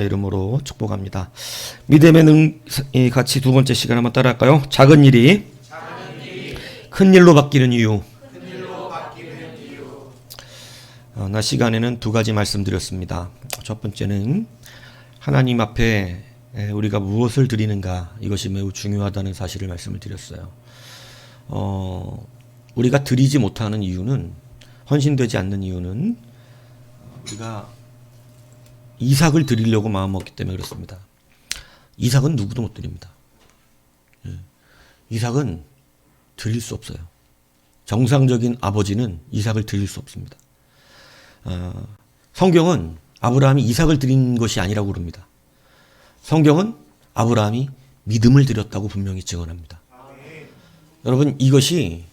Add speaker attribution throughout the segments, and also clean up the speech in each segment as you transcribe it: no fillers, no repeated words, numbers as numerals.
Speaker 1: 이름으로 축복합니다. 믿음의 같이 두 번째 시간 한번 따라할까요? 작은 일이 큰 일로 바뀌는 이유. 나 시간에는 두 가지 말씀드렸습니다. 첫 번째는 하나님 앞에 우리가 무엇을 드리는가, 이것이 매우 중요하다는 사실을 말씀을 드렸어요. 우리가 드리지 못하는 이유는, 헌신되지 않는 이유는 우리가 이삭을 드리려고 마음먹기 때문에 그렇습니다. 이삭은 누구도 못 드립니다. 이삭은 드릴 수 없어요. 정상적인 아버지는 이삭을 드릴 수 없습니다. 성경은 아브라함이 이삭을 드린 것이 아니라고 그럽니다. 성경은 아브라함이 믿음을 드렸다고 분명히 증언합니다. 여러분, 이것이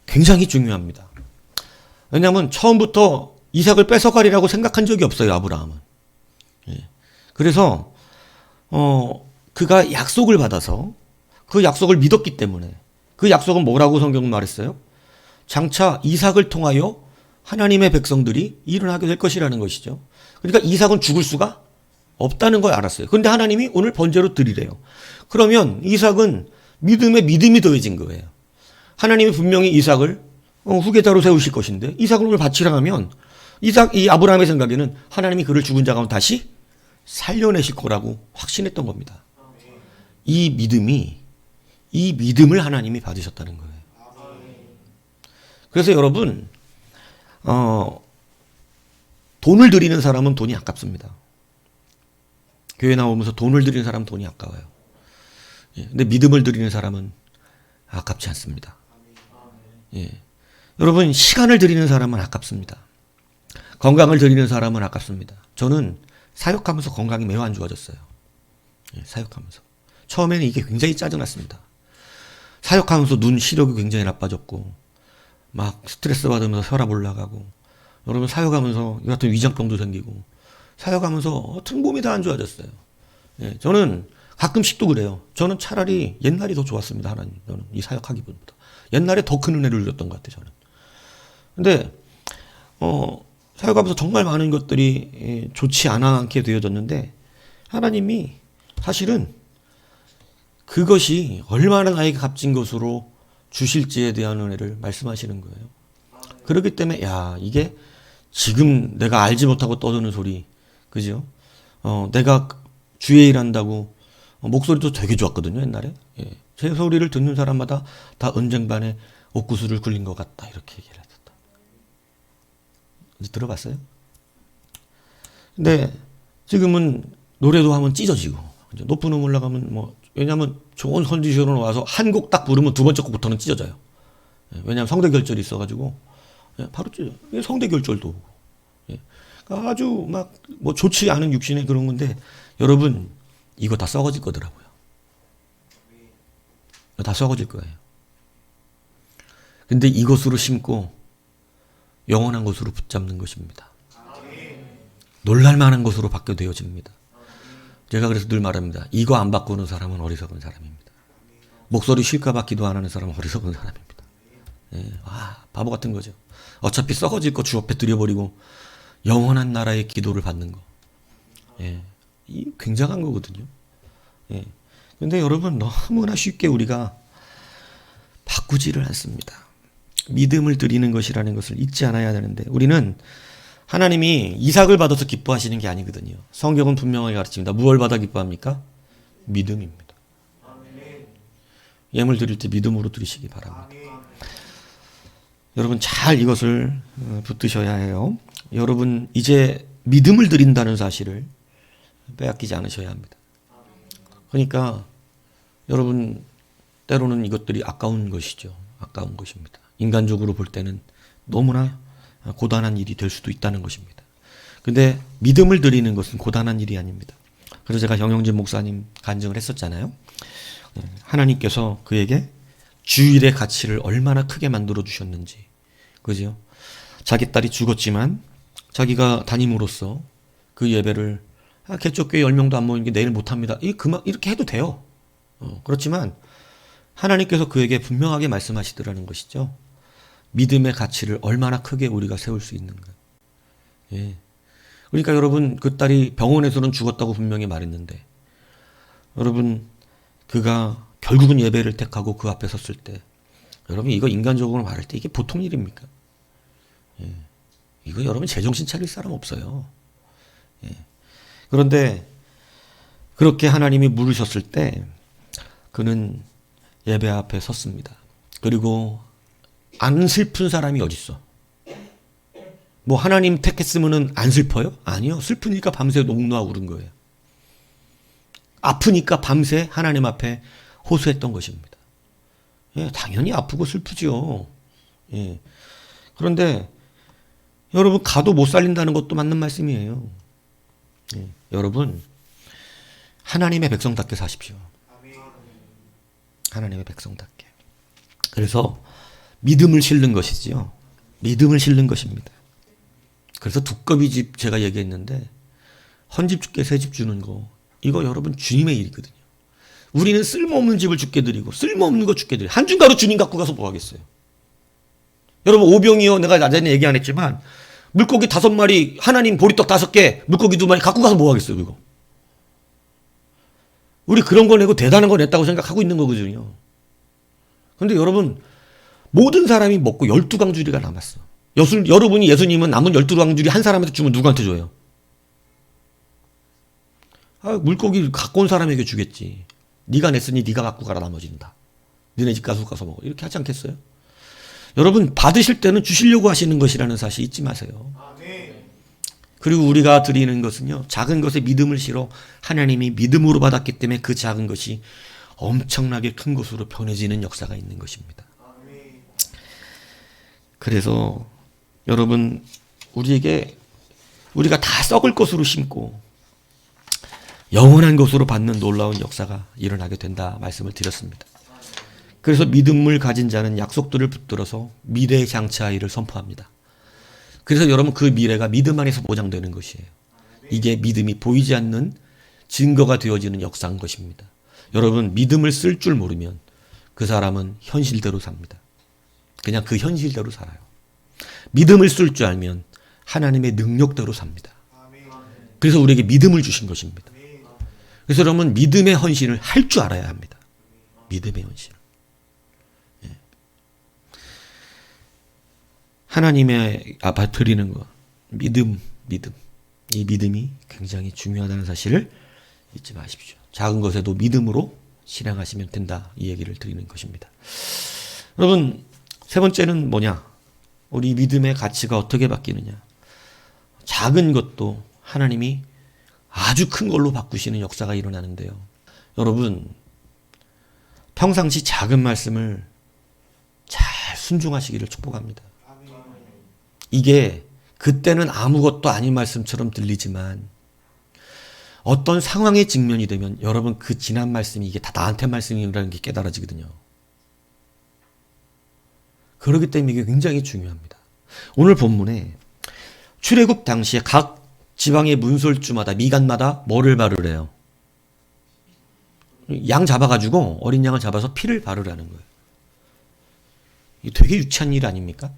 Speaker 1: 굉장히 중요합니다. 왜냐하면 처음부터 이삭을 뺏어가리라고 생각한 적이 없어요, 아브라함은. 그래서 그가 약속을 받아서 그 약속을 믿었기 때문에, 그 약속은 뭐라고 성경은 말했어요? 장차 이삭을 통하여 하나님의 백성들이 일어나게 될 것이라는 것이죠. 그러니까 이삭은 죽을 수가 없다는 걸 알았어요. 그런데 하나님이 오늘 번제로 드리래요. 그러면 이삭은 믿음에 믿음이 더해진 거예요. 하나님이 분명히 이삭을 후계자로 세우실 것인데, 이삭을 오늘 바치라 하면 이 아브라함의 생각에는 하나님이 그를 죽은 자 가운데 다시 살려내실 거라고 확신했던 겁니다. 이 믿음을 하나님이 받으셨다는 거예요. 그래서 여러분, 돈을 드리는 사람은 돈이 아깝습니다. 교회 나오면서 돈을 드리는 사람은 돈이 아까워요. 근데 믿음을 드리는 사람은 아깝지 않습니다. 여러분, 시간을 드리는 사람은 아깝습니다. 건강을 드리는 사람은 아깝습니다. 저는 사역하면서 건강이 매우 안 좋아졌어요. 사역하면서. 처음에는 이게 굉장히 짜증났습니다. 사역하면서 눈 시력이 굉장히 나빠졌고, 막 스트레스 받으면서 혈압 올라가고, 여러분 사역하면서 이 같은 위장병도 생기고, 사역하면서 몸이 다 안 좋아졌어요. 저는 가끔씩도 그래요. 저는 차라리 옛날이 더 좋았습니다, 하나님. 저는 이 사역하기보다. 옛날에 더 큰 은혜를 주셨던 것 같아요, 저는. 근데, 사역하면서 정말 많은 것들이 좋지 않게 되어졌는데, 하나님이 사실은 그것이 얼마나 나에게 값진 것으로 주실지에 대한 은혜를 말씀하시는 거예요. 그렇기 때문에 이게 지금 내가 알지 못하고 떠드는 소리, 그죠? 내가 주의 일한다고 목소리도 되게 좋았거든요, 옛날에. 제 소리를 듣는 사람마다 다 언쟁반에 옥구슬을 굴린 것 같다, 이렇게 얘기를 했었다. 들어봤어요? 근데 지금은 노래도 하면 찢어지고, 높은 음 올라가면 왜냐면 좋은 컨디션으로 와서 한 곡 딱 부르면 두 번째 곡부터는 찢어져요. 왜냐면 성대 결절이 있어가지고 바로 찢어요. 성대 결절도 오고. 그러니까 아주 좋지 않은 육신의 그런 건데, 여러분 이거 다 썩어질 거더라고요. 다 썩어질 거예요. 근데 이것으로 심고 영원한 것으로 붙잡는 것입니다. 놀랄만한 것으로 받게 되어집니다. 제가 그래서 늘 말합니다. 이거 안 바꾸는 사람은 어리석은 사람입니다. 목소리 쉴까봐 기도 안 하는 사람은 어리석은 사람입니다. 바보 같은 거죠. 어차피 썩어질 거 주 앞에 드려버리고 영원한 나라의 기도를 받는 거. 이 굉장한 거거든요. 근데 여러분, 너무나 쉽게 우리가 바꾸지를 않습니다. 믿음을 드리는 것이라는 것을 잊지 않아야 되는데, 우리는 하나님이 이삭을 받아서 기뻐하시는 게 아니거든요. 성경은 분명하게 가르칩니다. 무엇을 받아 기뻐합니까? 믿음입니다. 예물 드릴 때 믿음으로 드리시기 바랍니다. 여러분, 잘 이것을 붙드셔야 해요. 여러분, 이제 믿음을 드린다는 사실을 빼앗기지 않으셔야 합니다. 그러니까 여러분, 때로는 이것들이 아까운 것이죠. 아까운 것입니다. 인간적으로 볼 때는 너무나 고단한 일이 될 수도 있다는 것입니다. 근데 믿음을 드리는 것은 고단한 일이 아닙니다. 그래서 제가 정영진 목사님 간증을 했었잖아요. 하나님께서 그에게 주일의 가치를 얼마나 크게 만들어 주셨는지. 그죠? 자기 딸이 죽었지만 자기가 담임으로써 그 예배를 개척교회 10명도 안 모이는 게 내일 못합니다. 이렇게 해도 돼요. 그렇지만 하나님께서 그에게 분명하게 말씀하시더라는 것이죠. 믿음의 가치를 얼마나 크게 우리가 세울 수 있는가. 그러니까 여러분 그 딸이 병원에서는 죽었다고 분명히 말했는데 여러분 그가 결국은 예배를 택하고 그 앞에 섰을 때 여러분 이거 인간적으로 말할 때 이게 보통 일입니까? 예. 이거 여러분 제정신 차릴 사람 없어요. 예. 그런데 그렇게 하나님이 물으셨을 때 그는 예배 앞에 섰습니다. 그리고 안 슬픈 사람이 어딨어? 뭐 하나님 택했으면은 안 슬퍼요? 아니요. 슬프니까 밤새 녹노하고 그런 거예요. 아프니까 밤새 하나님 앞에 호소했던 것입니다. 예, 당연히 아프고 슬프지요. 예. 그런데 여러분 가도 못 살린다는 것도 맞는 말씀이에요. 예. 여러분 하나님의 백성답게 사십시오. 하나님의 백성답게. 그래서 믿음을 실는 것이지요. 믿음을 실는 것입니다. 그래서 두꺼비 집 제가 얘기했는데 헌집 주께 새집 주는 거 이거 여러분 주님의 일이거든요. 우리는 쓸모없는 집을 주께 드리고 쓸모없는 거 주께 드리고 한중가로 주님 갖고 가서 뭐 하겠어요. 여러분 오병이어 내가 낮에는 얘기 안 했지만 물고기 5마리 하나님 보리떡 5개 물고기 2마리 갖고 가서 뭐 하겠어요 그거. 우리 그런 거 내고 대단한 거 냈다고 생각하고 있는 거거든요. 그런데 여러분 모든 사람이 먹고 12강주리가 남았어. 여러분이 예수님은 남은 12강주리 한 사람한테 주면 누구한테 줘요? 물고기 갖고 온 사람에게 주겠지. 네가 냈으니 네가 갖고 가라 나머지는 다. 너네 집 가서 먹어. 이렇게 하지 않겠어요? 여러분 받으실 때는 주시려고 하시는 것이라는 사실 잊지 마세요. 그리고 우리가 드리는 것은요. 작은 것에 믿음을 실어 하나님이 믿음으로 받았기 때문에 그 작은 것이 엄청나게 큰 것으로 변해지는 역사가 있는 것입니다. 그래서 여러분 우리가 다 썩을 것으로 심고 영원한 것으로 받는 놀라운 역사가 일어나게 된다 말씀을 드렸습니다. 그래서 믿음을 가진 자는 약속들을 붙들어서 미래의 장차이를 선포합니다. 그래서 여러분 그 미래가 믿음 안에서 보장되는 것이에요. 이게 믿음이 보이지 않는 증거가 되어지는 역사인 것입니다. 여러분 믿음을 쓸 줄 모르면 그 사람은 현실대로 삽니다. 그냥 그 현실대로 살아요. 믿음을 쓸 줄 알면 하나님의 능력대로 삽니다. 그래서 우리에게 믿음을 주신 것입니다. 그래서 여러분 믿음의 헌신을 할 줄 알아야 합니다. 믿음의 헌신. 예. 하나님의 앞에 드리는 것, 믿음. 이 믿음이 굉장히 중요하다는 사실을 잊지 마십시오. 작은 것에도 믿음으로 실행하시면 된다. 이 얘기를 드리는 것입니다. 여러분 세 번째는 뭐냐? 우리 믿음의 가치가 어떻게 바뀌느냐? 작은 것도 하나님이 아주 큰 걸로 바꾸시는 역사가 일어나는데요. 여러분 평상시 작은 말씀을 잘 순종하시기를 축복합니다. 이게 그때는 아무것도 아닌 말씀처럼 들리지만 어떤 상황의 직면이 되면 여러분 그 지난 말씀이 이게 다 나한테 말씀이라는 게 깨달아지거든요. 그렇기 때문에 이게 굉장히 중요합니다. 오늘 본문에 출애굽 당시에 각 지방의 문설주마다 미간마다 뭐를 바르래요? 양 잡아가지고 어린 양을 잡아서 피를 바르라는 거예요. 이게 되게 유치한 일 아닙니까?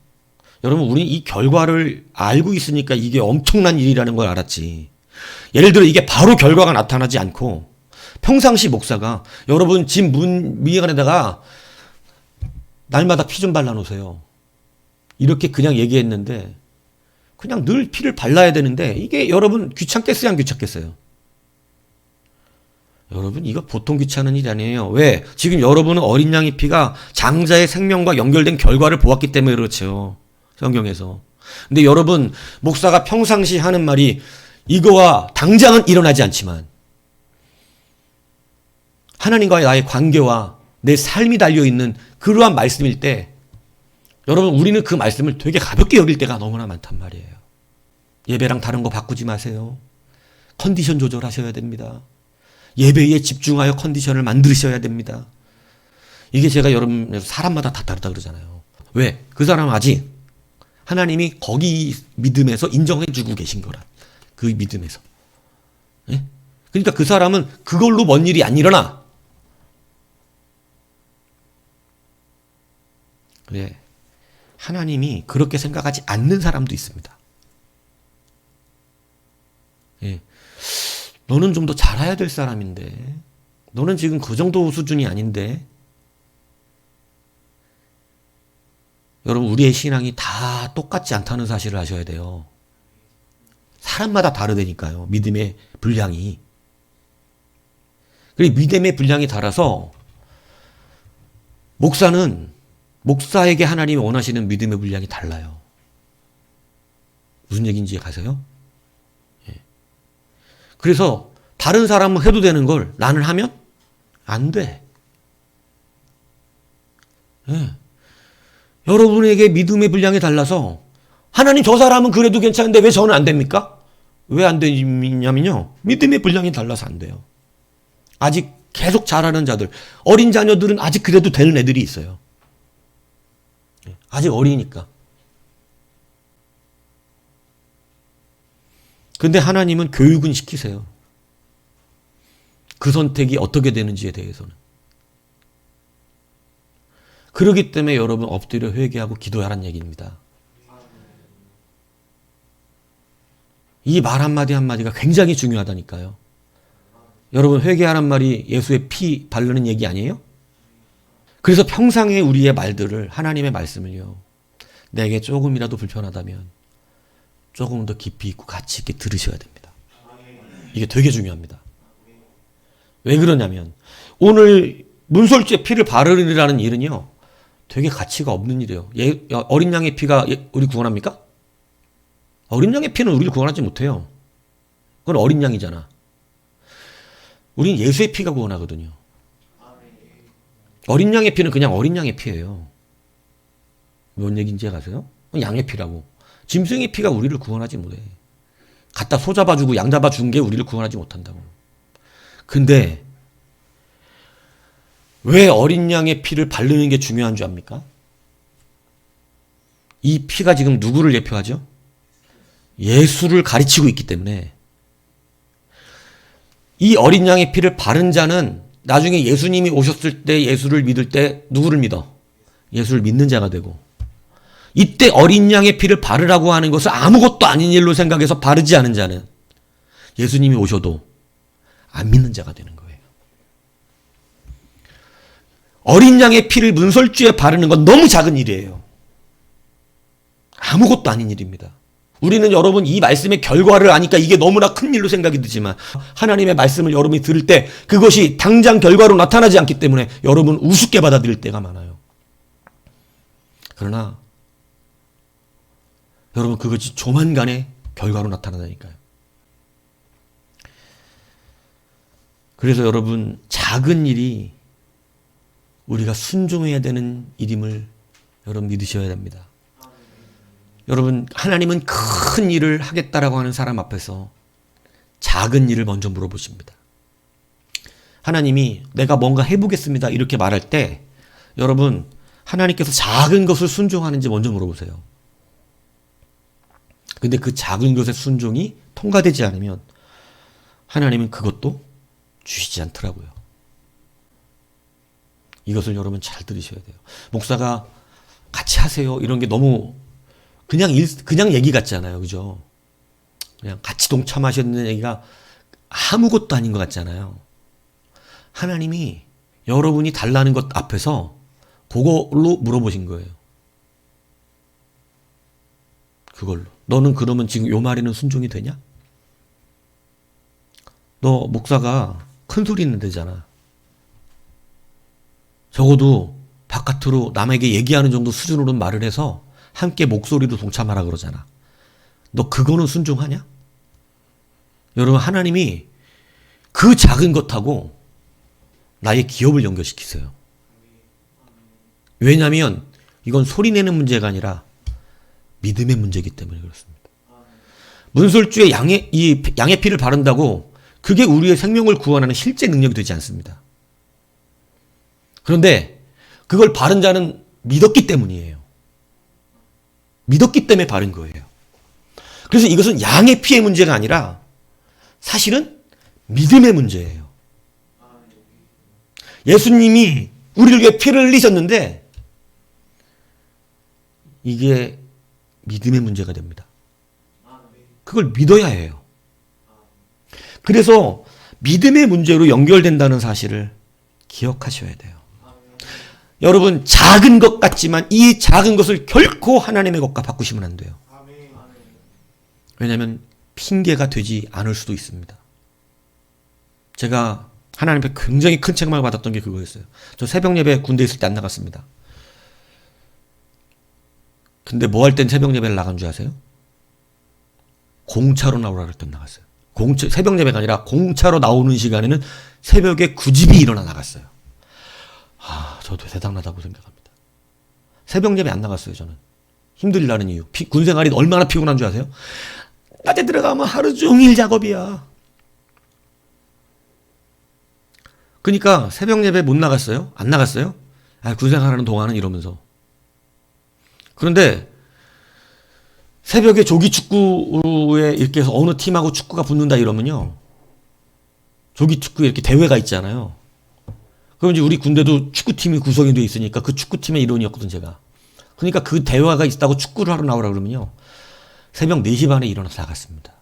Speaker 1: 여러분 우리 이 결과를 알고 있으니까 이게 엄청난 일이라는 걸 알았지. 예를 들어 이게 바로 결과가 나타나지 않고 평상시 목사가 여러분 집 문 미간에다가 날마다 피 좀 발라놓으세요. 이렇게 그냥 얘기했는데 그냥 늘 피를 발라야 되는데 이게 여러분 귀찮겠어요? 안 귀찮겠어요? 여러분 이거 보통 귀찮은 일이 아니에요. 왜? 지금 여러분은 어린 양의 피가 장자의 생명과 연결된 결과를 보았기 때문에 그렇죠. 성경에서. 근데 여러분 목사가 평상시 하는 말이 이거와 당장은 일어나지 않지만 하나님과의 나의 관계와 내 삶이 달려있는 그러한 말씀일 때 여러분 우리는 그 말씀을 되게 가볍게 여길 때가 너무나 많단 말이에요. 예배랑 다른 거 바꾸지 마세요. 컨디션 조절하셔야 됩니다. 예배에 집중하여 컨디션을 만드셔야 됩니다. 이게 제가 여러분 사람마다 다 다르다 그러잖아요. 왜? 그 사람은 아직 하나님이 거기 믿음에서 인정해주고 계신 거라. 그 믿음에서. 예? 그러니까 그 사람은 그걸로 뭔 일이 안 일어나. 그래. 하나님이 그렇게 생각하지 않는 사람도 있습니다. 예. 너는 좀 더 잘해야 될 사람인데, 너는 지금 그 정도 수준이 아닌데. 여러분, 우리의 신앙이 다 똑같지 않다는 사실을 아셔야 돼요. 사람마다 다르다니까요. 믿음의 분량이. 그리고 믿음의 분량이 달라서 목사에게 하나님이 원하시는 믿음의 분량이 달라요. 무슨 얘기인지 가세요? 예. 그래서 다른 사람은 해도 되는 걸 나는 하면 안 돼. 예. 여러분에게 믿음의 분량이 달라서 하나님 저 사람은 그래도 괜찮은데 왜 저는 안 됩니까? 왜 안 되냐면요. 믿음의 분량이 달라서 안 돼요. 아직 계속 자라는 자들, 어린 자녀들은 아직 그래도 되는 애들이 있어요. 아직 어리니까. 근데 하나님은 교육은 시키세요. 그 선택이 어떻게 되는지에 대해서는. 그렇기 때문에 여러분 엎드려 회개하고 기도하라는 얘기입니다. 이 말 한마디 한마디가 굉장히 중요하다니까요. 여러분 회개하란 말이 예수의 피 바르는 얘기 아니에요? 그래서 평상의 우리의 말들을 하나님의 말씀을요. 내게 조금이라도 불편하다면 조금 더 깊이 있고 가치 있게 들으셔야 됩니다. 이게 되게 중요합니다. 왜 그러냐면 오늘 문설주의 피를 바르리라는 일은요. 되게 가치가 없는 일이에요. 어린 양의 피가 우리 구원합니까? 어린 양의 피는 우리를 구원하지 못해요. 그건 어린 양이잖아. 우린 예수의 피가 구원하거든요. 어린 양의 피는 그냥 어린 양의 피예요. 뭔 얘기인지 아세요? 양의 피라고. 짐승의 피가 우리를 구원하지 못해. 갖다 소 잡아주고 양 잡아준 게 우리를 구원하지 못한다고. 근데 왜 어린 양의 피를 바르는 게 중요한 줄 압니까? 이 피가 지금 누구를 예표하죠? 예수를 가르치고 있기 때문에 이 어린 양의 피를 바른 자는 나중에 예수님이 오셨을 때 예수를 믿을 때 누구를 믿어? 예수를 믿는 자가 되고 이때 어린 양의 피를 바르라고 하는 것을 아무것도 아닌 일로 생각해서 바르지 않은 자는 예수님이 오셔도 안 믿는 자가 되는 거예요. 어린 양의 피를 문설주에 바르는 건 너무 작은 일이에요. 아무것도 아닌 일입니다. 우리는 여러분 이 말씀의 결과를 아니까 이게 너무나 큰 일로 생각이 드지만 하나님의 말씀을 여러분이 들을 때 그것이 당장 결과로 나타나지 않기 때문에 여러분 우습게 받아들일 때가 많아요. 그러나 여러분 그것이 조만간에 결과로 나타나다니까요. 그래서 여러분 작은 일이 우리가 순종해야 되는 일임을 여러분 믿으셔야 됩니다. 여러분 하나님은 큰 일을 하겠다라고 하는 사람 앞에서 작은 일을 먼저 물어보십니다. 하나님이 내가 뭔가 해보겠습니다 이렇게 말할 때 여러분 하나님께서 작은 것을 순종하는지 먼저 물어보세요. 근데 그 작은 것의 순종이 통과되지 않으면 하나님은 그것도 주시지 않더라고요. 이것을 여러분 잘 들으셔야 돼요. 목사가 같이 하세요 이런 게 너무 그냥 얘기 같잖아요. 그죠? 그냥 같이 동참하셨는 얘기가 아무것도 아닌 것 같잖아요. 하나님이 여러분이 달라는 것 앞에서 그걸로 물어보신 거예요. 그걸로. 너는 그러면 지금 요 말에는 순종이 되냐? 너 목사가 큰 소리 있는 데잖아. 적어도 바깥으로 남에게 얘기하는 정도 수준으로 말을 해서 함께 목소리로 동참하라 그러잖아. 너 그거는 순종하냐? 여러분 하나님이 그 작은 것하고 나의 기업을 연결시키세요. 왜냐하면 이건 소리내는 문제가 아니라 믿음의 문제이기 때문에 그렇습니다. 문설주에 양의 피를 바른다고 그게 우리의 생명을 구원하는 실제 능력이 되지 않습니다. 그런데 그걸 바른 자는 믿었기 때문이에요. 믿었기 때문에 바른 거예요. 그래서 이것은 양의 피의 문제가 아니라 사실은 믿음의 문제예요. 예수님이 우리를 위해 피를 흘리셨는데 이게 믿음의 문제가 됩니다. 그걸 믿어야 해요. 그래서 믿음의 문제로 연결된다는 사실을 기억하셔야 돼요. 여러분, 작은 것 같지만 이 작은 것을 결코 하나님의 것과 바꾸시면 안 돼요. 왜냐하면 핑계가 되지 않을 수도 있습니다. 제가 하나님 앞에 굉장히 큰 책망을 받았던 게 그거였어요. 저 새벽 예배 군대에 있을 때 안 나갔습니다. 근데 뭐 할 땐 새벽 예배를 나간 줄 아세요? 공차로 나오라 그럴 땐 나갔어요. 새벽 예배가 아니라 공차로 나오는 시간에는 새벽에 9집이 일어나 나갔어요. 저도 대단하다고 생각합니다. 새벽 예배 안 나갔어요, 저는. 힘들다는 이유. 군 생활이 얼마나 피곤한 줄 아세요? 낮에 들어가면 하루 종일 작업이야. 그러니까 새벽 예배 못 나갔어요? 안 나갔어요? 군 생활하는 동안은 이러면서. 그런데 새벽에 조기 축구에 이렇게 해서 어느 팀하고 축구가 붙는다 이러면요. 조기 축구에 이렇게 대회가 있잖아요. 그럼 이제 우리 군대도 축구팀이 구성이 되어 있으니까 그 축구팀의 일원이었거든, 제가. 그러니까 그 대회가 있다고 축구를 하러 나오라 그러면요. 새벽 4시 반에 일어나서 나갔습니다.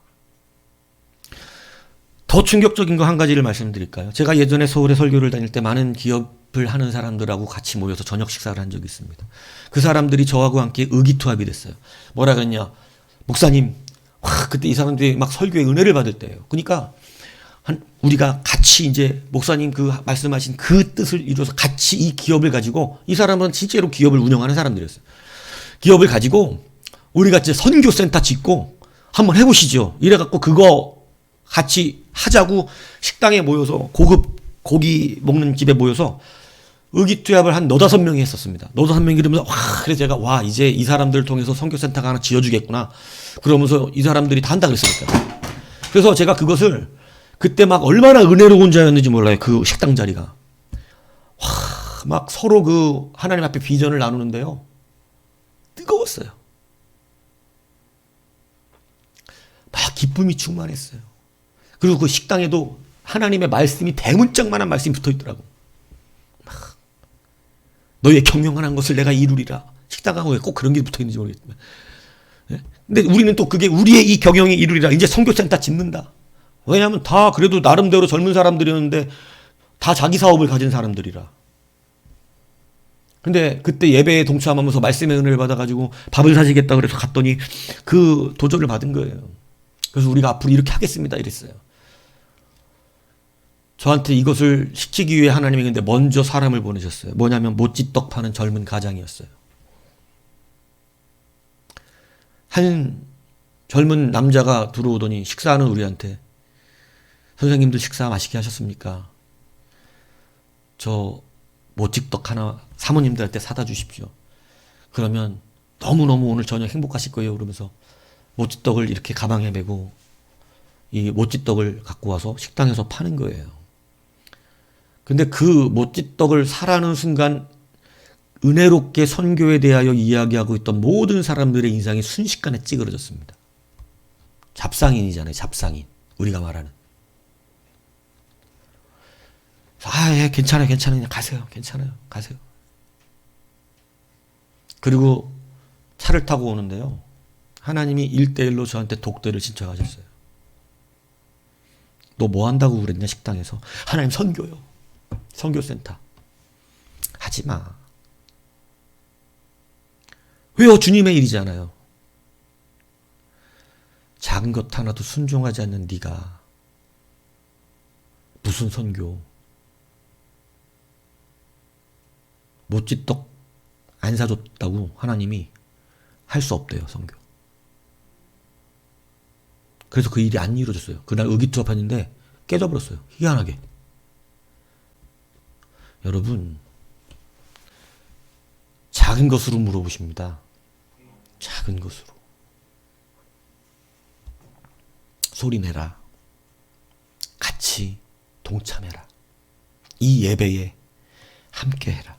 Speaker 1: 더 충격적인 거 한 가지를 말씀드릴까요? 제가 예전에 서울에 설교를 다닐 때 많은 기업을 하는 사람들하고 같이 모여서 저녁 식사를 한 적이 있습니다. 그 사람들이 저하고 함께 의기투합이 됐어요. 뭐라 그랬냐? 목사님, 그때 이 사람들이 막 설교의 은혜를 받을 때예요. 그러니까 우리가 같이 이제 목사님 그 말씀하신 그 뜻을 이루어서 같이 이 기업을 가지고, 이 사람은 실제로 기업을 운영하는 사람들이었어요. 기업을 가지고 우리가 이제 선교센터 짓고 한번 해보시죠. 이래갖고 그거 같이 하자고 식당에 모여서 고급 고기 먹는 집에 모여서 의기투합을 한 4-5명이 했었습니다. 4-5명이 이러면서 그래서 제가 이제 이 사람들을 통해서 선교센터가 하나 지어주겠구나. 그러면서 이 사람들이 다 한다 그랬으니까. 그래서 제가 그것을 그때 막 얼마나 은혜로운 자였는지 몰라요. 그 식당 자리가. 막 서로 그 하나님 앞에 비전을 나누는데요. 뜨거웠어요. 막 기쁨이 충만했어요. 그리고 그 식당에도 하나님의 말씀이 대문짝만한 말씀이 붙어 있더라고. 막 너의 경영하는 것을 내가 이루리라. 식당하고 왜 꼭 그런 게 붙어 있는지 모르겠지만. 근데 우리는 또 그게 우리의 이 경영이 이루리라. 이제 선교센터 짓는다. 왜냐하면 다 그래도 나름대로 젊은 사람들이었는데 다 자기 사업을 가진 사람들이라. 근데 그때 예배에 동참하면서 말씀의 은혜를 받아가지고 밥을 사시겠다 그래서 갔더니 그 도전을 받은 거예요. 그래서 우리가 앞으로 이렇게 하겠습니다 이랬어요. 저한테 이것을 시키기 위해 하나님이 근데 먼저 사람을 보내셨어요. 뭐냐면 모찌떡 파는 젊은 가장이었어요. 한 젊은 남자가 들어오더니 식사하는 우리한테, 선생님들 식사 맛있게 하셨습니까? 저 모찌떡 하나 사모님들한테 사다 주십시오. 그러면 너무너무 오늘 저녁 행복하실 거예요. 그러면서 모찌떡을 이렇게 가방에 메고 이 모찌떡을 갖고 와서 식당에서 파는 거예요. 근데 그 모찌떡을 사라는 순간 은혜롭게 선교에 대하여 이야기하고 있던 모든 사람들의 인상이 순식간에 찌그러졌습니다. 잡상인이잖아요. 잡상인. 우리가 말하는. 예, 괜찮아요. 그냥 가세요. 괜찮아요. 가세요. 그리고 차를 타고 오는데요. 하나님이 1대1로 저한테 독대를 신청하셨어요. 너 뭐 한다고 그랬냐, 식당에서. 하나님 선교요. 선교센터. 하지 마. 왜요? 주님의 일이잖아요. 작은 것 하나도 순종하지 않는 네가 무슨 선교? 모찌떡 안 사줬다고 하나님이 할 수 없대요, 선교. 그래서 그 일이 안 이루어졌어요. 그날 의기투합했는데 깨져버렸어요. 희한하게. 여러분, 작은 것으로 물어보십니다. 작은 것으로. 소리내라. 같이 동참해라. 이 예배에 함께해라.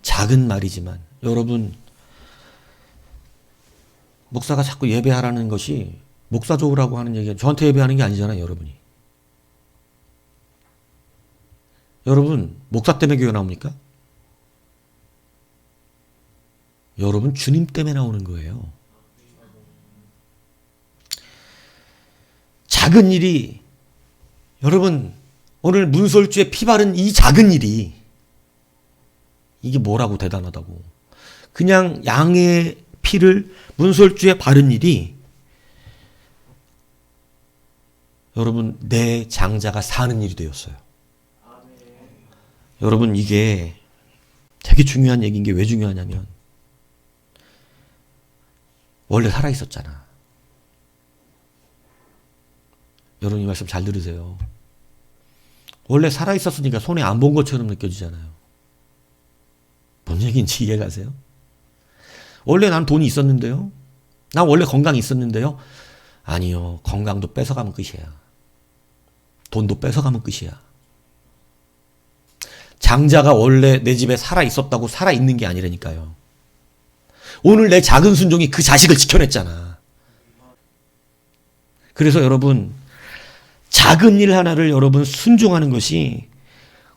Speaker 1: 작은 말이지만 여러분, 목사가 자꾸 예배하라는 것이 목사 좋으라고 하는 얘기가 저한테 예배하는 게 아니잖아요. 여러분 목사 때문에 교회 나옵니까? 여러분 주님 때문에 나오는 거예요. 작은 일이 여러분, 오늘 문설주에 피 바른 이 작은 일이 이게 뭐라고 대단하다고. 그냥 양의 피를 문설주에 바른 일이 여러분 내 장자가 사는 일이 되었어요. 여러분 이게 되게 중요한 얘기인 게 왜 중요하냐면 원래 살아있었잖아. 여러분 이 말씀 잘 들으세요. 원래 살아있었으니까 손에 안 본 것처럼 느껴지잖아요. 뭔 얘기인지 이해가세요? 원래 난 돈이 있었는데요. 난 원래 건강이 있었는데요. 아니요. 건강도 뺏어가면 끝이야. 돈도 뺏어가면 끝이야. 장자가 원래 내 집에 살아있었다고 살아있는 게 아니라니까요. 오늘 내 작은 순종이 그 자식을 지켜냈잖아. 그래서 여러분 작은 일 하나를 여러분 순종하는 것이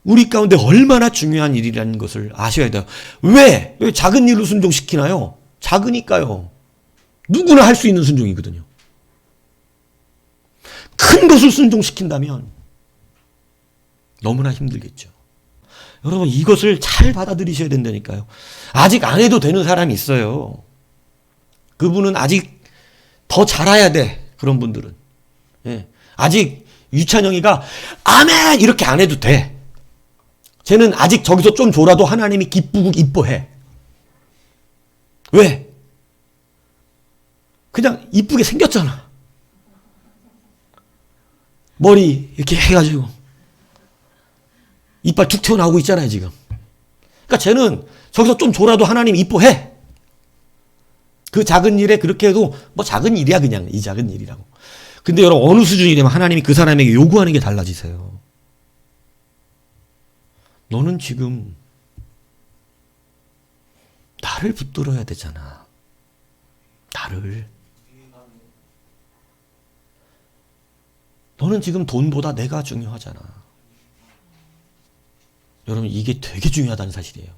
Speaker 1: 우리 가운데 얼마나 중요한 일이라는 것을 아셔야 돼요. 왜 작은 일로 순종시키나요? 작으니까요. 누구나 할 수 있는 순종이거든요. 큰 것을 순종시킨다면 너무나 힘들겠죠. 여러분 이것을 잘 받아들이셔야 된다니까요. 아직 안 해도 되는 사람이 있어요. 그분은 아직 더 자라야 돼. 그런 분들은. 예. 아직 유찬영이가 아멘 이렇게 안 해도 돼. 쟤는 아직 저기서 좀 졸아도 하나님이 기쁘고 이뻐해. 왜? 그냥 이쁘게 생겼잖아. 머리 이렇게 해가지고 이빨 툭 튀어나오고 있잖아요 지금. 그러니까 쟤는 저기서 좀 졸아도 하나님이 이뻐해. 그 작은 일에 그렇게 해도 뭐 작은 일이야 그냥 이 작은 일이라고. 근데 여러분 어느 수준이 되면 하나님이 그 사람에게 요구하는 게 달라지세요. 너는 지금 나를 붙들어야 되잖아. 나를. 너는 지금 돈보다 내가 중요하잖아. 여러분 이게 되게 중요하다는 사실이에요.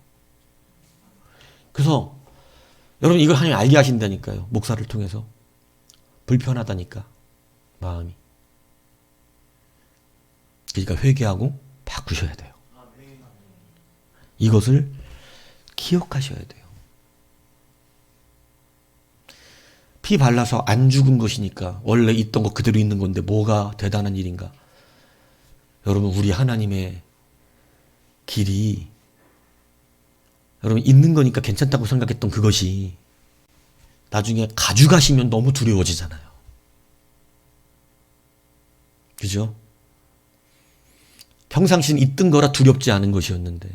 Speaker 1: 그래서 여러분 이걸 하나님 알게 하신다니까요. 목사를 통해서. 불편하다니까. 마음이. 그러니까 회개하고 바꾸셔야 돼요. 이것을 기억하셔야 돼요. 피 발라서 안 죽은 것이니까 원래 있던 거 그대로 있는 건데 뭐가 대단한 일인가. 여러분 우리 하나님의 길이 여러분 있는 거니까 괜찮다고 생각했던 그것이 나중에 가져가시면 너무 두려워지잖아요. 그죠? 평상시는 있던 거라 두렵지 않은 것이었는데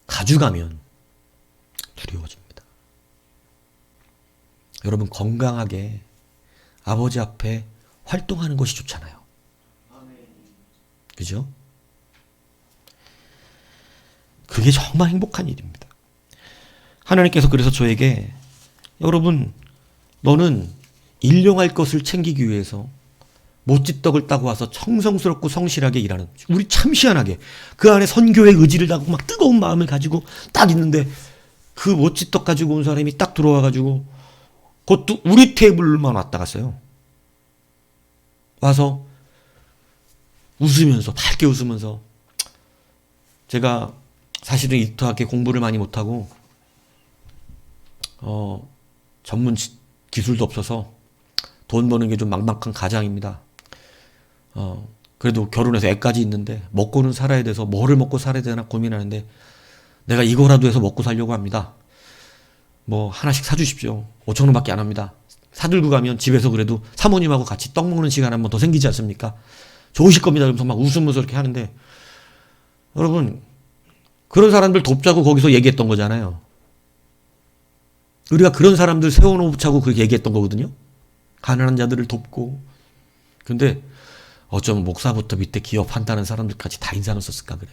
Speaker 1: 가져가면 두려워집니다. 여러분 건강하게 아버지 앞에 활동하는 것이 좋잖아요. 그죠? 그게 정말 행복한 일입니다. 하나님께서 그래서 저에게 여러분 너는 일용할 것을 챙기기 위해서 못지떡을 따고 와서 청성스럽고 성실하게 일하는, 우리 참 희한하게 그 안에 선교의 의지를 따고 막 뜨거운 마음을 가지고 딱 있는데 그 못지떡 가지고 온 사람이 딱 들어와가지고 그것도 우리 테이블만 왔다 갔어요. 와서 웃으면서 밝게 웃으면서 제가 사실은 이토하게 공부를 많이 못하고 전문 기술도 없어서 돈 버는 게 좀 막막한 가장입니다. 그래도 결혼해서 애까지 있는데 먹고는 살아야 돼서 뭐를 먹고 살아야 되나 고민하는데 내가 이거라도 해서 먹고 살려고 합니다. 뭐 하나씩 사주십시오. 5천 원밖에 안 합니다. 사들고 가면 집에서 그래도 사모님하고 같이 떡 먹는 시간 한번 더 생기지 않습니까? 좋으실 겁니다. 그러면서 막 웃으면서 이렇게 하는데 여러분 그런 사람들 돕자고 거기서 얘기했던 거잖아요. 우리가 그런 사람들 세워놓자고 그렇게 얘기했던 거거든요. 가난한 자들을 돕고. 근데 어쩌면 목사부터 밑에 기업한다는 사람들까지 다 인사는 썼을까 그래.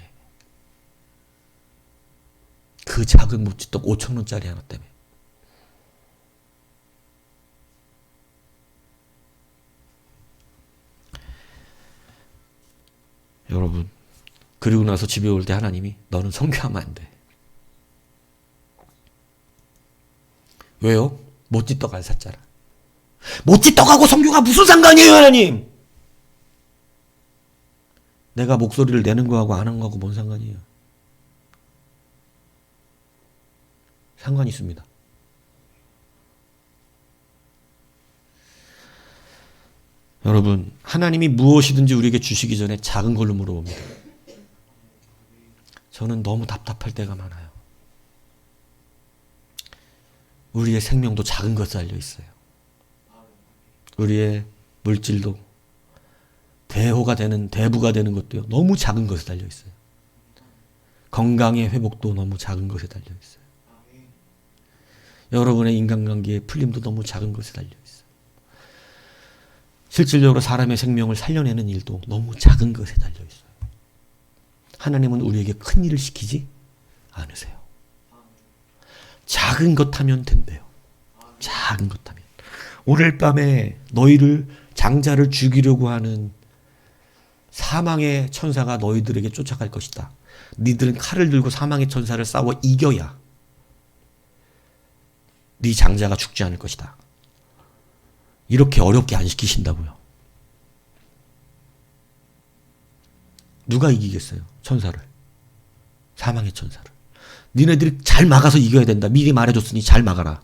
Speaker 1: 그 작은 묵지떡 5천 원짜리 하나 때문에. 여러분 그리고 나서 집에 올 때 하나님이 너는 선교하면 안 돼. 왜요? 못지떡 안 샀잖아. 못지떡하고 선교가 무슨 상관이에요 하나님? 내가 목소리를 내는 거하고 안 하는 거하고 뭔 상관이에요? 상관이 있습니다. 여러분, 하나님이 무엇이든지 우리에게 주시기 전에 작은 걸로 물어봅니다. 저는 너무 답답할 때가 많아요. 우리의 생명도 작은 것에 달려 있어요. 우리의 물질도 대부가 되는 것도요, 너무 작은 것에 달려 있어요. 건강의 회복도 너무 작은 것에 달려 있어요. 여러분의 인간관계의 풀림도 너무 작은 것에 달려 있어요. 실질적으로 사람의 생명을 살려내는 일도 너무 작은 것에 달려 있어요. 하나님은 우리에게 큰 일을 시키지 않으세요. 작은 것 하면 된대요. 작은 것 하면. 오늘 밤에 너희를 장자를 죽이려고 하는 사망의 천사가 너희들에게 쫓아갈 것이다. 니들은 칼을 들고 사망의 천사를 싸워 이겨야 네 장자가 죽지 않을 것이다. 이렇게 어렵게 안 시키신다고요. 누가 이기겠어요? 천사를. 사망의 천사를. 니네들이 잘 막아서 이겨야 된다. 미리 말해줬으니 잘 막아라.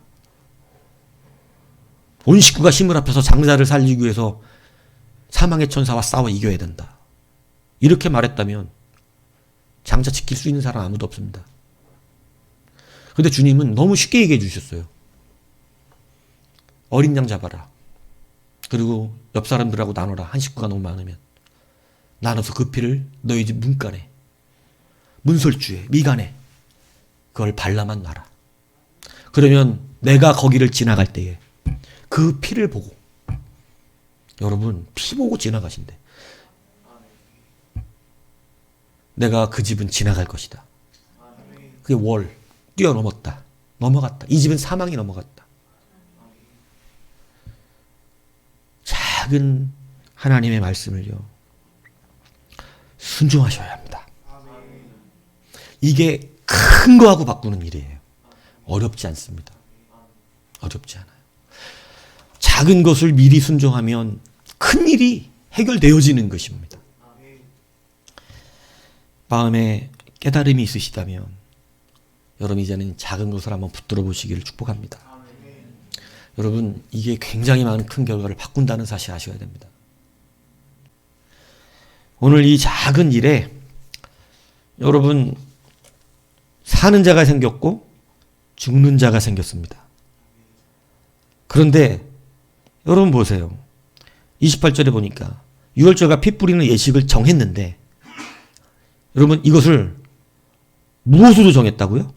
Speaker 1: 온 식구가 힘을 합해서 장자를 살리기 위해서 사망의 천사와 싸워 이겨야 된다. 이렇게 말했다면 장자 지킬 수 있는 사람 아무도 없습니다. 그런데 주님은 너무 쉽게 얘기해 주셨어요. 어린 양 잡아라. 그리고 옆 사람들하고 나눠라. 한 식구가 너무 많으면. 나눠서 그 피를 너희 집 문간에, 문설주에, 미간에 그걸 발라만 놔라. 그러면 내가 거기를 지나갈 때에 그 피를 보고, 여러분 피 보고 지나가신대. 내가 그 집은 지나갈 것이다. 그게 월 뛰어넘었다. 넘어갔다. 이 집은 사망이 넘어갔다. 작은 하나님의 말씀을요, 순종하셔야 합니다. 이게 큰 거하고 바꾸는 일이에요. 어렵지 않습니다. 어렵지 않아요. 작은 것을 미리 순종하면 큰 일이 해결되어지는 것입니다. 마음에 깨달음이 있으시다면 여러분 이제는 작은 것을 한번 붙들어 보시기를 축복합니다. 여러분 이게 굉장히 많은 큰 결과를 바꾼다는 사실 아셔야 됩니다. 오늘 이 작은 일에 여러분 사는 자가 생겼고 죽는 자가 생겼습니다. 그런데 여러분 보세요. 28절에 보니까 유월절과 피 뿌리는 예식을 정했는데 여러분 이것을 무엇으로 정했다고요?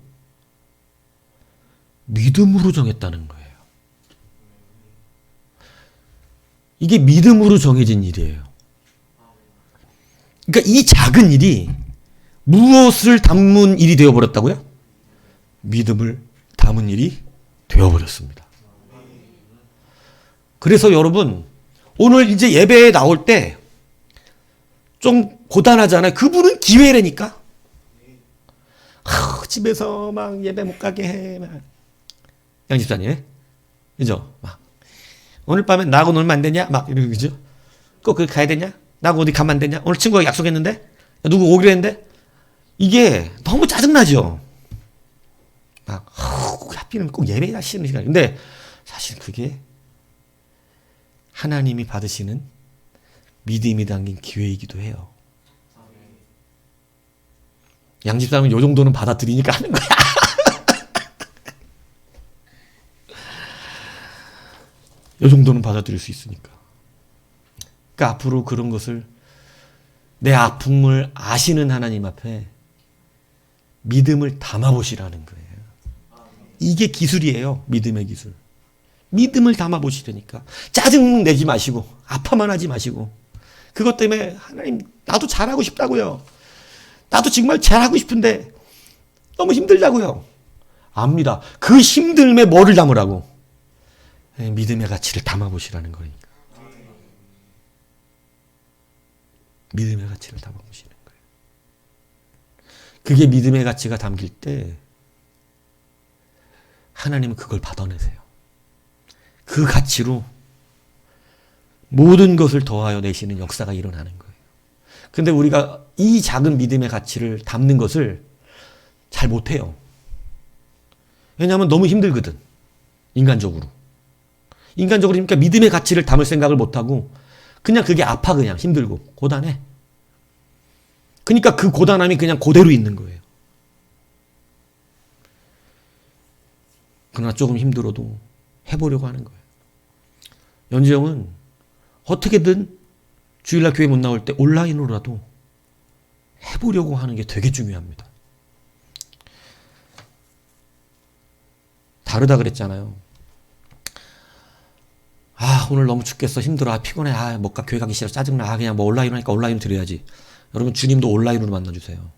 Speaker 1: 믿음으로 정했다는 거예요. 이게 믿음으로 정해진 일이에요. 그러니까 이 작은 일이 무엇을 담은 일이 되어버렸다고요? 믿음을 담은 일이 되어버렸습니다. 그래서 여러분 오늘 이제 예배에 나올 때 좀 고단하잖아요. 그분은 기회라니까. 집에서 막 예배 못 가게 해. 양 집사님, 그죠? 막 오늘 밤에 나하고 놀면 안 되냐? 막 이러고 그죠? 꼭 거기 가야 되냐? 나하고 어디 가면 안 되냐? 오늘 친구가 약속했는데? 야, 누구 오기로 했는데? 이게 너무 짜증나죠? 막 하필이면 꼭 예배 하시는 시간. 근데 사실 그게 하나님이 받으시는 믿음이 담긴 기회이기도 해요. 양집사님은 요 정도는 받아들이니까 하는 거야. 요 정도는 받아들일 수 있으니까. 그러니까 앞으로 그런 것을 내 아픔을 아시는 하나님 앞에 믿음을 담아보시라는 거예요. 이게 기술이에요. 믿음의 기술. 믿음을 담아보시라니까. 짜증 내지 마시고 아파만 하지 마시고 그것 때문에 하나님 나도 잘하고 싶다고요. 나도 정말 잘하고 싶은데 너무 힘들다고요. 압니다. 그 힘듦에 뭐를 담으라고? 믿음의 가치를 담아보시라는 거니까. 믿음의 가치를 담아보시는 거예요. 그게 믿음의 가치가 담길 때 하나님은 그걸 받아내세요. 그 가치로 모든 것을 더하여 내시는 역사가 일어나는 거예요. 근데 우리가 이 작은 믿음의 가치를 담는 것을 잘 못해요. 왜냐하면 너무 힘들거든. 인간적으로. 그러니까 믿음의 가치를 담을 생각을 못하고 그냥 그게 아파, 그냥 힘들고 고단해. 그러니까 그 고단함이 그냥 그대로 있는 거예요. 그러나 조금 힘들어도 해보려고 하는 거예요. 연주 형은 어떻게든 주일날 교회 못 나올 때 온라인으로라도 해보려고 하는 게 되게 중요합니다. 다르다 그랬잖아요. 오늘 너무 죽겠어, 힘들어, 피곤해, 못 가, 교회 가기 싫어, 짜증나, 그냥 뭐 온라인으로 하니까 온라인으로 드려야지. 여러분, 주님도 온라인으로 만나주세요.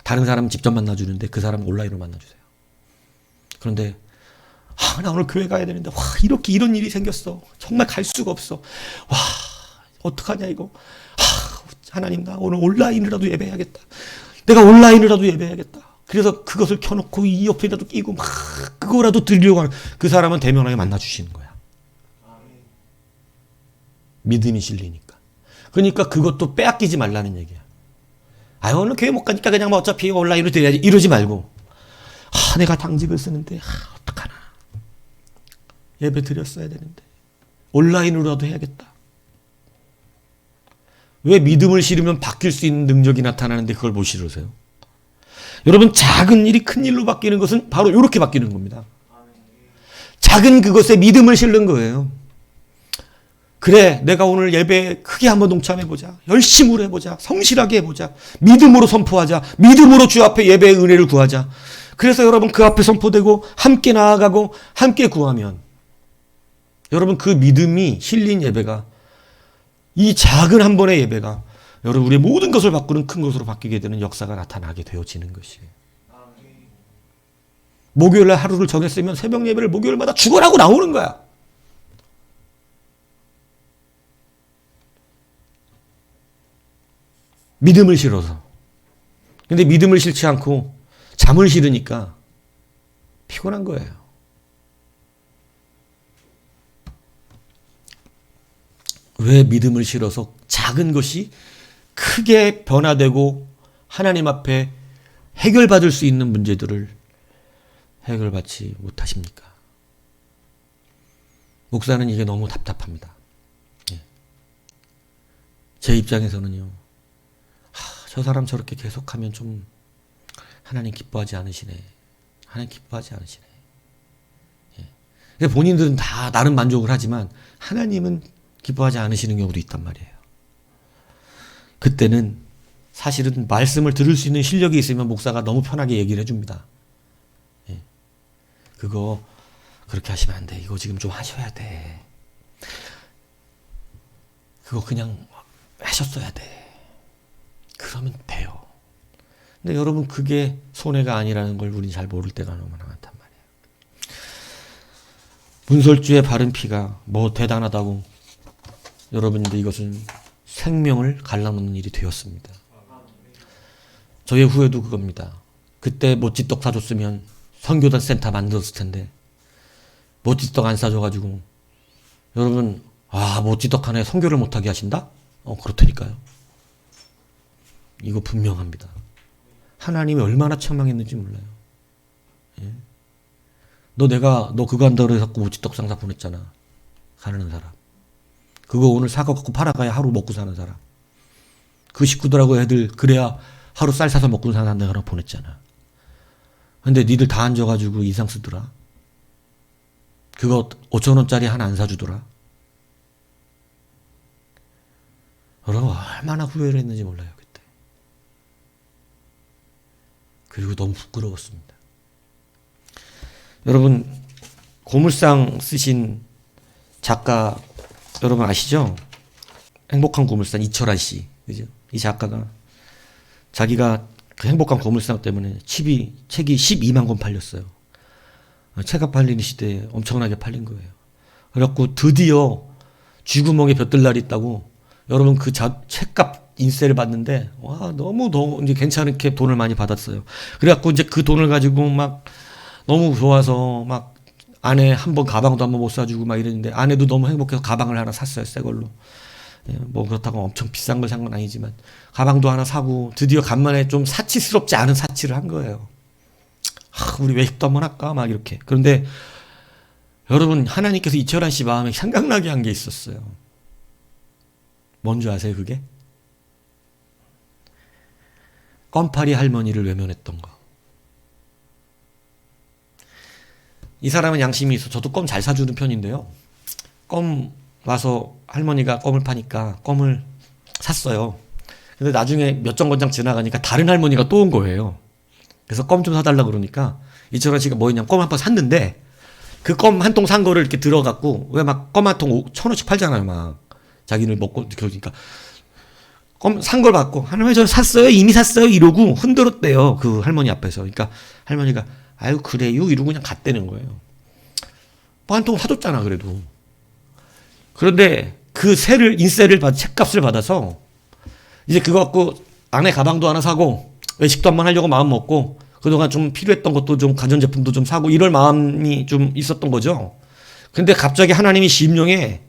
Speaker 1: 다른 사람은 직접 만나주는데 그 사람은 온라인으로 만나주세요. 그런데 나 오늘 교회 가야 되는데 이렇게 이런 일이 생겼어. 정말 갈 수가 없어. 어떡하냐 이거. 하나님, 나 오늘 온라인으로라도 예배해야겠다. 내가 온라인으로라도 예배해야겠다. 그래서 그것을 켜놓고 이 옆에라도 끼고 그거라도 들으려고 하는 그 사람은 대면하게 만나주시는 거야. 믿음이 실리니까. 그러니까 그것도 빼앗기지 말라는 얘기야. 오늘 교회 못 가니까 그냥 어차피 온라인으로 드려야지 이러지 말고, 내가 당직을 쓰는데 어떡하나, 예배 드렸어야 되는데 온라인으로라도 해야겠다. 왜 믿음을 실으면 바뀔 수 있는 능력이 나타나는데 그걸 못 실으세요? 여러분, 작은 일이 큰 일로 바뀌는 것은 바로 이렇게 바뀌는 겁니다. 작은 그것에 믿음을 실는 거예요. 그래, 내가 오늘 예배에 크게 한번 동참해보자. 열심으로 해보자. 성실하게 해보자. 믿음으로 선포하자. 믿음으로 주 앞에 예배의 은혜를 구하자. 그래서 여러분, 그 앞에 선포되고 함께 나아가고 함께 구하면 여러분, 그 믿음이 실린 예배가, 이 작은 한 번의 예배가 여러분, 우리의 모든 것을 바꾸는 큰 것으로 바뀌게 되는 역사가 나타나게 되어지는 것이에요. 목요일날 하루를 정했으면 새벽 예배를 목요일마다 죽어라고 나오는 거야. 믿음을 실어서. 근데 믿음을 실지 않고 잠을 실으니까 피곤한 거예요. 왜 믿음을 실어서 작은 것이 크게 변화되고 하나님 앞에 해결받을 수 있는 문제들을 해결받지 못하십니까? 목사는 이게 너무 답답합니다. 제 입장에서는요, 저 사람 저렇게 계속하면 좀 하나님 기뻐하지 않으시네. 하나님 기뻐하지 않으시네. 본인들은 다 나름 만족을 하지만 하나님은 기뻐하지 않으시는 경우도 있단 말이에요. 그때는 사실은 말씀을 들을 수 있는 실력이 있으면 목사가 너무 편하게 얘기를 해줍니다. 그거 그렇게 하시면 안 돼. 이거 지금 좀 하셔야 돼. 그거 그냥 하셨어야 돼. 그러면 돼요. 근데 여러분, 그게 손해가 아니라는 걸 우리는 잘 모를 때가 너무 많단 말이에요. 문설주의 바른 피가 뭐 대단하다고, 여러분들, 이것은 생명을 갈라놓는 일이 되었습니다. 저의 후회도 그겁니다. 그때 모찌떡 사줬으면 선교단 센터 만들었을 텐데 모찌떡 안 사줘가지고, 여러분, 모찌떡 하나에 선교를 못하게 하신다? 그렇다니까요. 이거 분명합니다. 하나님이 얼마나 책망했는지 몰라요. 너 그거 한다고 해서 모찌떡 상사 보냈잖아. 가르는 사람. 그거 오늘 사과 갖고 팔아가야 하루 먹고 사는 사람. 그 식구들하고 애들 그래야 하루 쌀 사서 먹고 사는 사람 보냈잖아. 근데 니들 다 앉아가지고 인상 쓰더라. 그거 5,000원짜리 하나 안 사주더라. 여러분, 얼마나 후회를 했는지 몰라요, 그때. 그리고 너무 부끄러웠습니다. 여러분, 고물상 쓰신 작가 여러분 아시죠? 행복한 고물상, 이철환 씨. 그죠? 이 작가가 자기가 그 행복한 고물상 때문에 책이 12만 권 팔렸어요. 책가 팔리는 시대에 엄청나게 팔린 거예요. 그래갖고 드디어 쥐구멍에 볕들 날이 있다고, 여러분, 그 책값 인세를 받는데, 너무 이제 괜찮게 돈을 많이 받았어요. 그래갖고 이제 그 돈을 가지고 막 너무 좋아서 막 아내 한 번 가방도 한 번 못 사주고 막 이랬는데, 아내도 너무 행복해서 가방을 하나 샀어요, 새 걸로. 뭐 그렇다고 엄청 비싼 걸 산 건 아니지만 가방도 하나 사고 드디어 간만에 좀 사치스럽지 않은 사치를 한 거예요. 우리 외식도 한번 할까? 막 이렇게. 그런데 여러분, 하나님께서 이철환 씨 마음에 생각나게 한 게 있었어요. 뭔지 아세요, 그게? 껌파리 할머니를 외면했던 거. 이 사람은 양심이 있어. 저도 껌 잘 사주는 편인데요. 껌 와서 할머니가 껌을 파니까 껌을 샀어요. 근데 나중에 몇 정거장 지나가니까 다른 할머니가 또 온 거예요. 그래서 껌 좀 사달라 그러니까 이철환 씨가 뭐 했냐면 껌 한 번 샀는데 그 껌 한 통 산 거를 이렇게 들어갖고, 왜 막 껌 한 통 1,000원씩 팔잖아요, 막. 자기는 먹고, 그러니까. 껌 산 걸 받고, 할머니 저 샀어요? 이미 샀어요? 이러고 흔들었대요. 그 할머니 앞에서. 그러니까 할머니가, 아유, 그래요? 이러고 그냥 갔다는 거예요. 뭐 한 통 사줬잖아, 그래도. 그런데 그 인세를 책값을 받아서, 이제 그거 갖고 안에 가방도 하나 사고, 외식도 한번 하려고 마음 먹고, 그동안 좀 필요했던 것도 좀 가전제품도 좀 사고 이럴 마음이 좀 있었던 거죠. 근데 갑자기 하나님이 심령에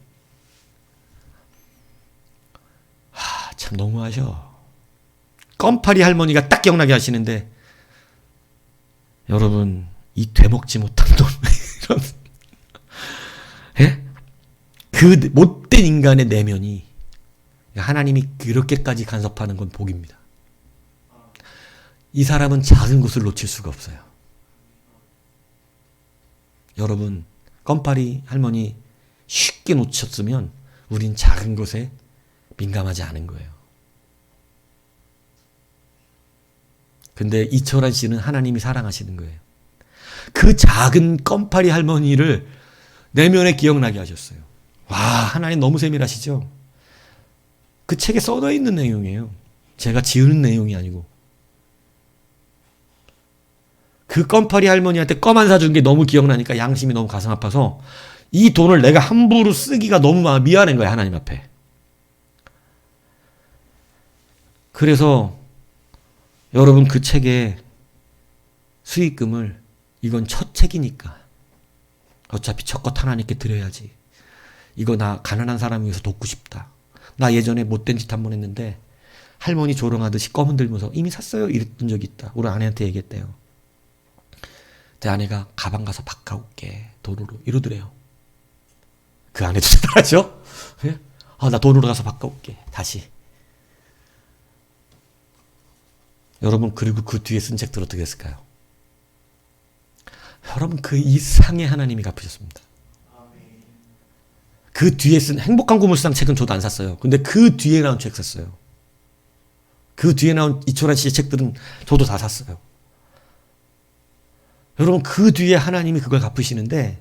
Speaker 1: 참 너무하셔. 껌파리 할머니가 딱 기억나게 하시는데, 여러분 이 되먹지 못한 돈 이런 예? 그 못된 인간의 내면이 하나님이 그렇게까지 간섭하는 건 복입니다. 이 사람은 작은 것을 놓칠 수가 없어요. 여러분, 껌파리 할머니 쉽게 놓쳤으면 우린 작은 것에 민감하지 않은 거예요. 근데 이철환 씨는 하나님이 사랑하시는 거예요. 그 작은 껌파리 할머니를 내면에 기억나게 하셨어요. 와, 하나님 너무 세밀하시죠? 그 책에 써져 있는 내용이에요. 제가 지으는 내용이 아니고. 그 껌파리 할머니한테 껌 안 사준 게 너무 기억나니까 양심이 너무 가슴 아파서 이 돈을 내가 함부로 쓰기가 너무 미안한 거야, 하나님 앞에. 그래서 여러분 그 책에 수익금을, 이건 첫 책이니까 어차피 첫 것 하나님께 드려야지. 이거 나 가난한 사람 위해서 돕고 싶다. 나 예전에 못된 짓 한 번 했는데 할머니 조롱하듯이 껌 흔들면서 이미 샀어요 이랬던 적이 있다. 우리 아내한테 얘기했대요. 내 아내가 가방 가서 바꿔올게 돈으로 이러더래요. 그 아내도 대단하죠? 예? 나 돈으로 가서 바꿔올게 다시. 여러분, 그리고 그 뒤에 쓴 책들 어떻게 했을까요? 여러분, 그 이상의 하나님이 갚으셨습니다. 그 뒤에 쓴 행복한 고물상 책은 저도 안 샀어요. 근데 그 뒤에 나온 책 샀어요. 그 뒤에 나온 이철환 씨의 책들은 저도 다 샀어요. 여러분, 그 뒤에 하나님이 그걸 갚으시는데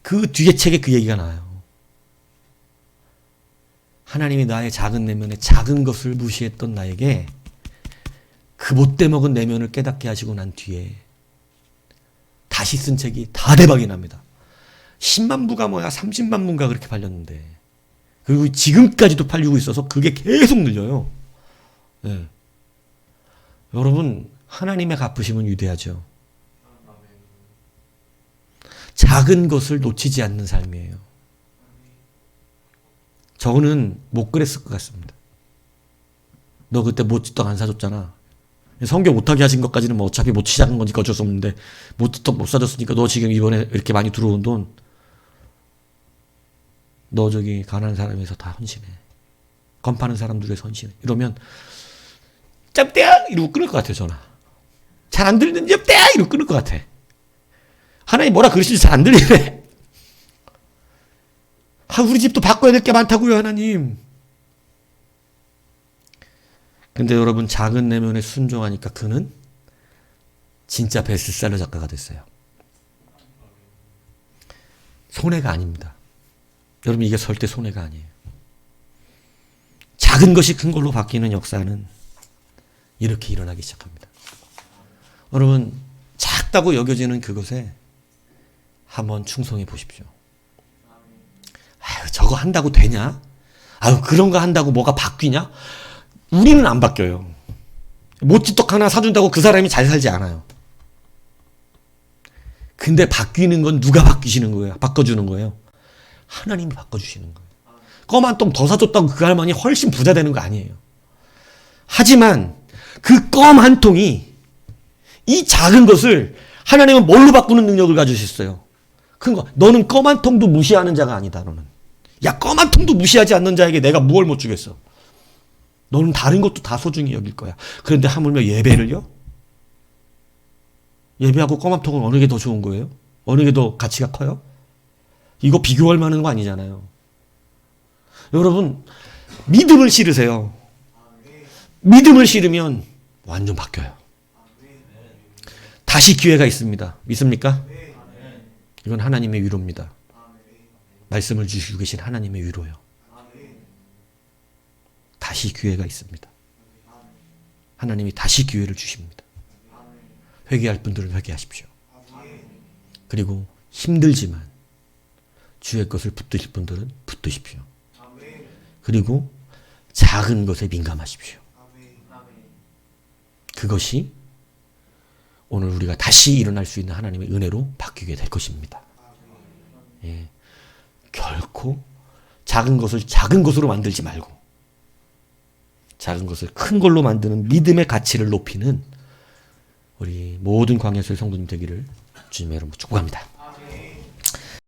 Speaker 1: 그 뒤에 책에 그 얘기가 나와요. 하나님이 나의 작은 내면에 작은 것을 무시했던 나에게 그 못돼 먹은 내면을 깨닫게 하시고 난 뒤에 다시 쓴 책이 다 대박이 납니다. 10만 부가 뭐야 30만 부인가 그렇게 팔렸는데, 그리고 지금까지도 팔리고 있어서 그게 계속 늘려요. 네. 여러분, 하나님의 갚으심은 위대하죠. 작은 것을 놓치지 않는 삶이에요. 저는 못 그랬을 것 같습니다. 너 그때 못떡 안 사줬잖아. 성교 못하게 하신 것까지는 뭐 어차피 못 시작한 거니까 어쩔 수 없는데 못떡 못 사줬으니까 너 지금 이번에 이렇게 많이 들어온 돈 너 저기 가난한 사람에서 다 헌신해. 검 파는 사람들에서 헌신해. 이러면 짭대야 이러고 끊을 것 같아요. 전화 잘 안 들리는데 짭대야 이러고 끊을 것 같아. 하나님 뭐라 그러시지 잘 안 들리네. 우리 집도 바꿔야 될 게 많다고요, 하나님. 근데 여러분, 작은 내면에 순종하니까 그는 진짜 베스트셀러 작가가 됐어요. 손해가 아닙니다. 여러분, 이게 절대 손해가 아니에요. 작은 것이 큰 걸로 바뀌는 역사는 이렇게 일어나기 시작합니다. 여러분, 작다고 여겨지는 그것에 한번 충성해 보십시오. 아유, 저거 한다고 되냐? 아유, 그런 거 한다고 뭐가 바뀌냐? 우리는 안 바뀌어요. 모찌떡 하나 사준다고 그 사람이 잘 살지 않아요. 근데 바뀌는 건 누가 바뀌시는 거예요? 바꿔주는 거예요. 하나님이 바꿔주시는 거예요. 껌 한 통 더 사줬다고 그 할머니 훨씬 부자 되는 거 아니에요. 하지만 그 껌 한 통이 이 작은 것을 하나님은 뭘로 바꾸는 능력을 가지셨어요. 큰 거. 너는 껌 한 통도 무시하는 자가 아니다. 너는. 야, 껌 한 통도 무시하지 않는 자에게 내가 무엇을 못 주겠어. 너는 다른 것도 다 소중히 여길 거야. 그런데 하물며 예배를요? 예배하고 껌 한 통은 어느 게 더 좋은 거예요? 어느 게 더 가치가 커요? 이거 비교할 만한 거 아니잖아요. 여러분, 믿음을 실으세요. 믿음을 실으면 완전 바뀌어요. 다시 기회가 있습니다. 믿습니까? 이건 하나님의 위로입니다. 말씀을 주시고 계신 하나님의 위로요. 다시 기회가 있습니다. 하나님이 다시 기회를 주십니다. 회개할 분들은 회개하십시오. 그리고 힘들지만 주의 것을 붙드실 분들은 붙드십시오. 그리고 작은 것에 민감하십시오. 그것이 오늘 우리가 다시 일어날 수 있는 하나님의 은혜로 바뀌게 될 것입니다. 예. 결코 작은 것을 작은 것으로 만들지 말고 작은 것을 큰 걸로 만드는 믿음의 가치를 높이는 우리 모든 광야소의 성도님 되기를 주님의 이름으로 축복합니다.